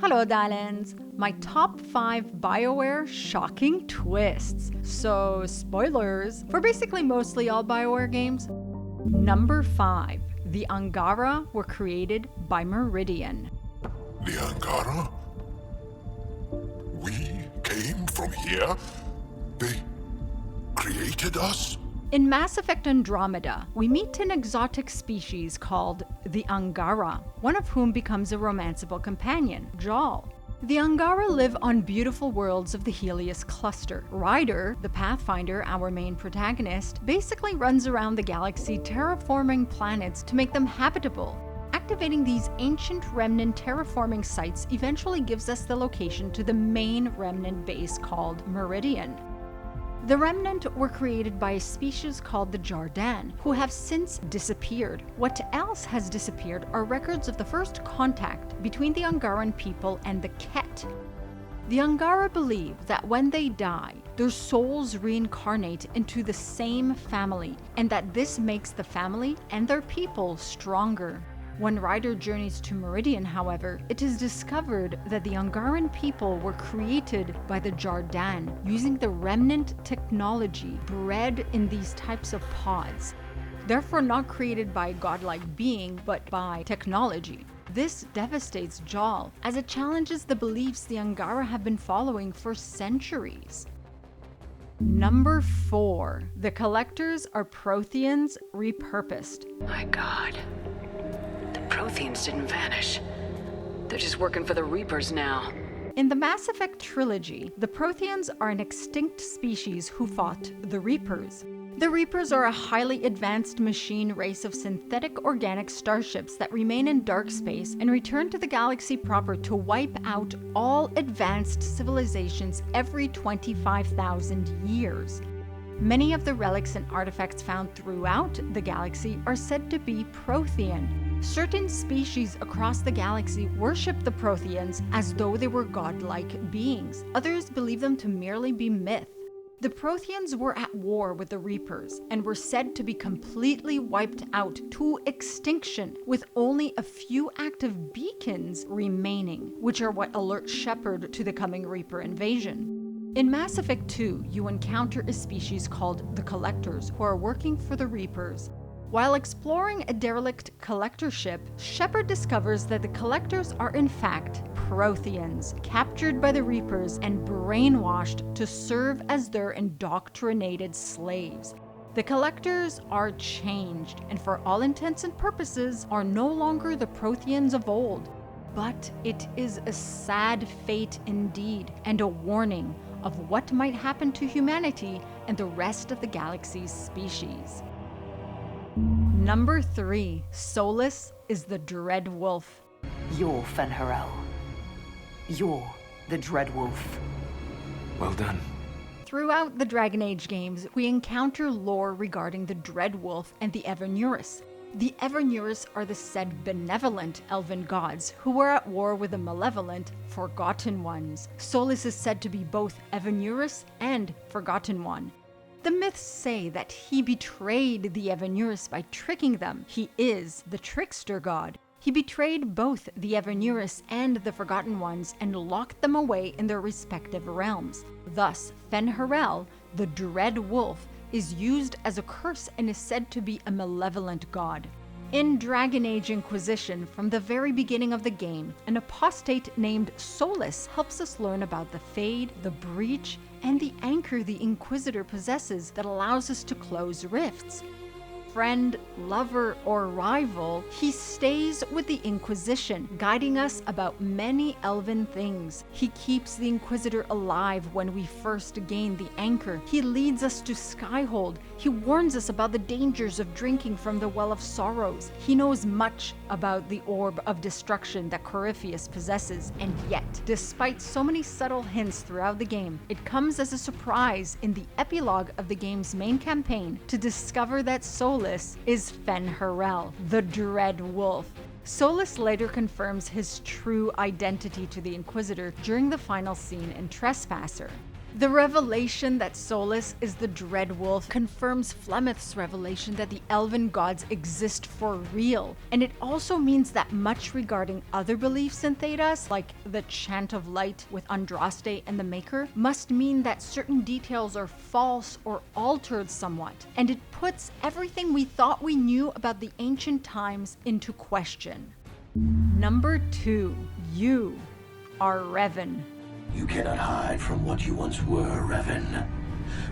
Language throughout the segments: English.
Hello, darlings! My top 5 BioWare shocking twists. So, spoilers for basically mostly all BioWare games. Number 5. The Angara were created by Meridian. The Angara? We came from here? They created us? In Mass Effect Andromeda, we meet an exotic species called the Angara, one of whom becomes a romanceable companion, Jal. The Angara live on beautiful worlds of the Helios cluster. Ryder, the Pathfinder, our main protagonist, basically runs around the galaxy terraforming planets to make them habitable. Activating these ancient remnant terraforming sites eventually gives us the location to the main remnant base called Meridian. The Remnant were created by a species called the Jardan, who have since disappeared. What else has disappeared are records of the first contact between the Angaran people and the Ket. The Angara believe that when they die, their souls reincarnate into the same family, and that this makes the family and their people stronger. When Ryder journeys to Meridian, however, it is discovered that the Angaran people were created by the Jardan using the remnant technology bred in these types of pods, therefore not created by a godlike being, but by technology. This devastates Jal, as it challenges the beliefs the Angara have been following for centuries. Number 4. The Collectors are Protheans repurposed. My God. Protheans didn't vanish. They're just working for the Reapers now. In the Mass Effect Trilogy, the Protheans are an extinct species who fought the Reapers. The Reapers are a highly advanced machine race of synthetic organic starships that remain in dark space and return to the galaxy proper to wipe out all advanced civilizations every 25,000 years. Many of the relics and artifacts found throughout the galaxy are said to be Prothean. Certain species across the galaxy worship the Protheans as though they were godlike beings. Others believe them to merely be myth. The Protheans were at war with the Reapers and were said to be completely wiped out to extinction, with only a few active beacons remaining, which are what alert Shepard to the coming Reaper invasion. In Mass Effect 2, you encounter a species called the Collectors, who are working for the Reapers. While exploring a derelict collector ship, Shepard discovers that the Collectors are in fact Protheans, captured by the Reapers and brainwashed to serve as their indoctrinated slaves. The Collectors are changed, and for all intents and purposes are no longer the Protheans of old. But it is a sad fate indeed, and a warning of what might happen to humanity and the rest of the galaxy's species. Number 3. Solas is the Dread Wolf. You're Fen'Harel. You're the Dread Wolf. Well done. Throughout the Dragon Age games, we encounter lore regarding the Dread Wolf and the Evernuris. The Evernuris are the said benevolent elven gods who were at war with the malevolent Forgotten Ones. Solas is said to be both Evernuris and Forgotten One. The myths say that he betrayed the Evernuris by tricking them. He is the trickster god. He betrayed both the Evernuris and the Forgotten Ones and locked them away in their respective realms. Thus, Fen'Harel, the Dread Wolf, is used as a curse and is said to be a malevolent god. In Dragon Age Inquisition, from the very beginning of the game, an apostate named Solas helps us learn about the Fade, the Breach, and the anchor the Inquisitor possesses that allows us to close rifts. Friend, lover, or rival, he stays with the Inquisition, guiding us about many elven things. He keeps the Inquisitor alive when we first gain the anchor. He leads us to Skyhold. He warns us about the dangers of drinking from the Well of Sorrows. He knows much about the Orb of Destruction that Corypheus possesses, and yet, despite so many subtle hints throughout the game, it comes as a surprise in the epilogue of the game's main campaign to discover that Solas is Fen'Harel, the Dread Wolf. Solas later confirms his true identity to the Inquisitor during the final scene in Trespasser. The revelation that Solas is the Dreadwolf confirms Flemeth's revelation that the elven gods exist for real, and it also means that much regarding other beliefs in Thedas, like the Chant of Light with Andraste and the Maker, must mean that certain details are false or altered somewhat, and it puts everything we thought we knew about the ancient times into question. Number 2. You are Revan. You cannot hide from what you once were, Revan.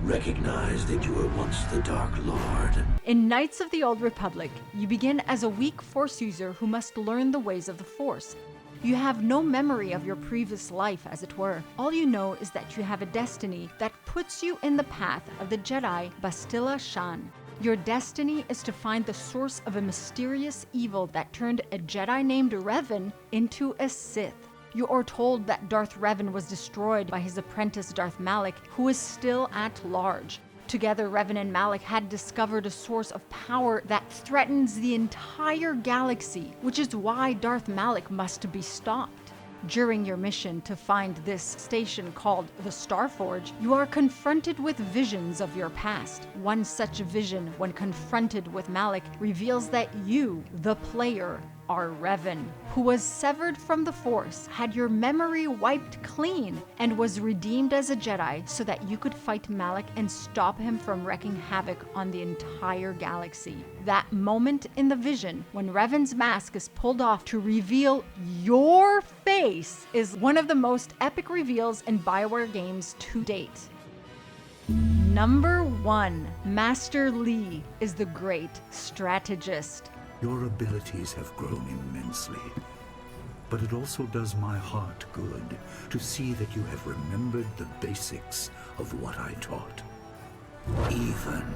Recognize that you were once the Dark Lord. In Knights of the Old Republic, you begin as a weak Force user who must learn the ways of the Force. You have no memory of your previous life, as it were. All you know is that you have a destiny that puts you in the path of the Jedi Bastila Shan. Your destiny is to find the source of a mysterious evil that turned a Jedi named Revan into a Sith. You are told that Darth Revan was destroyed by his apprentice Darth Malak, who is still at large. Together, Revan and Malak had discovered a source of power that threatens the entire galaxy, which is why Darth Malak must be stopped. During your mission to find this station called the Starforge, you are confronted with visions of your past. One such vision, when confronted with Malak, reveals that you, the player, are Revan, who was severed from the Force, had your memory wiped clean, and was redeemed as a Jedi so that you could fight Malak and stop him from wreaking havoc on the entire galaxy. That moment in the vision, when Revan's mask is pulled off to reveal your face, is one of the most epic reveals in BioWare games to date. Number 1. Master Li is the great strategist. Your abilities have grown immensely, but it also does my heart good to see that you have remembered the basics of what I taught. Even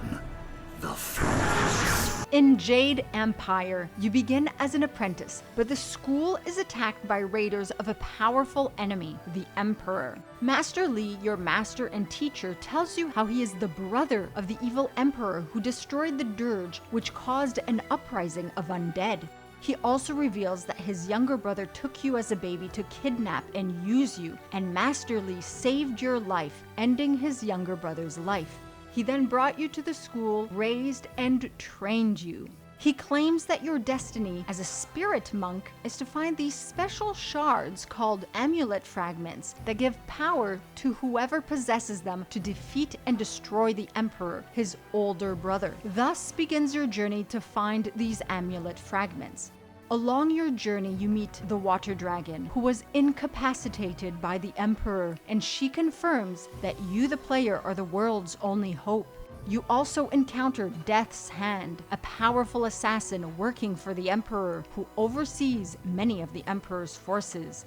the Force. In Jade Empire, you begin as an apprentice, but the school is attacked by raiders of a powerful enemy, the Emperor. Master Li, your master and teacher, tells you how he is the brother of the evil Emperor who destroyed the Dirge, which caused an uprising of undead. He also reveals that his younger brother took you as a baby to kidnap and use you, and Master Li saved your life, ending his younger brother's life. He then brought you to the school, raised and trained you. He claims that your destiny as a spirit monk is to find these special shards called amulet fragments that give power to whoever possesses them to defeat and destroy the Emperor, his older brother. Thus begins your journey to find these amulet fragments. Along your journey, you meet the Water Dragon, who was incapacitated by the Emperor, and she confirms that you, the player, are the world's only hope. You also encounter Death's Hand, a powerful assassin working for the Emperor, who oversees many of the Emperor's forces.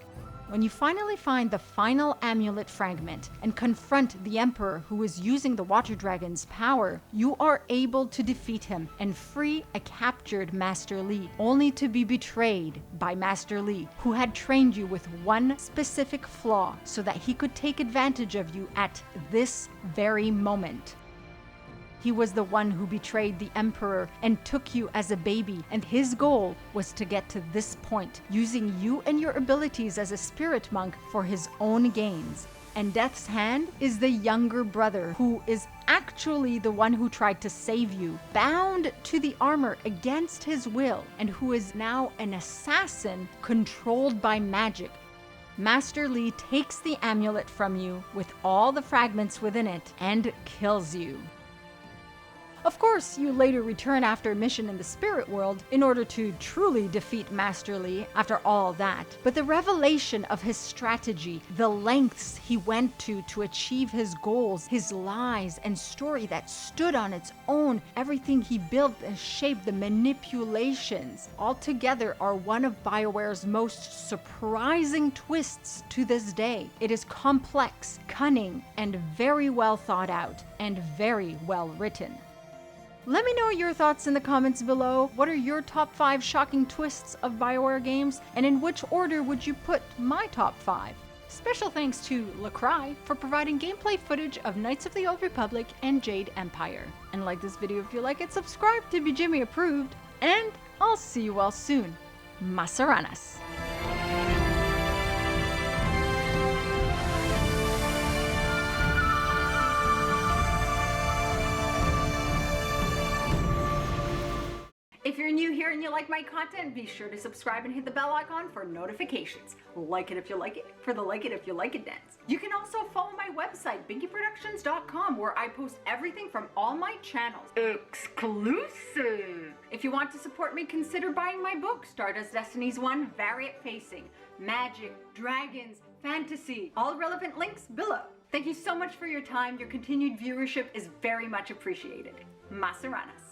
When you finally find the final amulet fragment and confront the Emperor who is using the Water Dragon's power, you are able to defeat him and free a captured Master Li, only to be betrayed by Master Li, who had trained you with one specific flaw so that he could take advantage of you at this very moment. He was the one who betrayed the Emperor and took you as a baby, and his goal was to get to this point, using you and your abilities as a spirit monk for his own gains. And Death's Hand is the younger brother, who is actually the one who tried to save you, bound to the armor against his will, and who is now an assassin controlled by magic. Master Li takes the amulet from you with all the fragments within it and kills you. Of course, you later return after a mission in the spirit world in order to truly defeat Master Li after all that. But the revelation of his strategy, the lengths he went to achieve his goals, his lies and story that stood on its own, everything he built and shaped, the manipulations, all together are one of BioWare's most surprising twists to this day. It is complex, cunning, and very well thought out, and very well written. Let me know your thoughts in the comments below. What are your top 5 shocking twists of BioWare games, and in which order would you put my top 5? Special thanks to Lacry for providing gameplay footage of Knights of the Old Republic and Jade Empire. And like this video if you like it, subscribe to be Jimmy approved, and I'll see you all soon. Masaranas. here and you like my content, be sure to subscribe and hit the bell icon for notifications. Like it if you like it, for the like it if you like it dance. You can also follow my website, binkyproductions.com, where I post everything from all my channels. Exclusive! If you want to support me, consider buying my book, Stardust Destinies 1 Variant Facing. Magic, dragons, fantasy, all relevant links below. Thank you so much for your time. Your continued viewership is very much appreciated. Maseranas.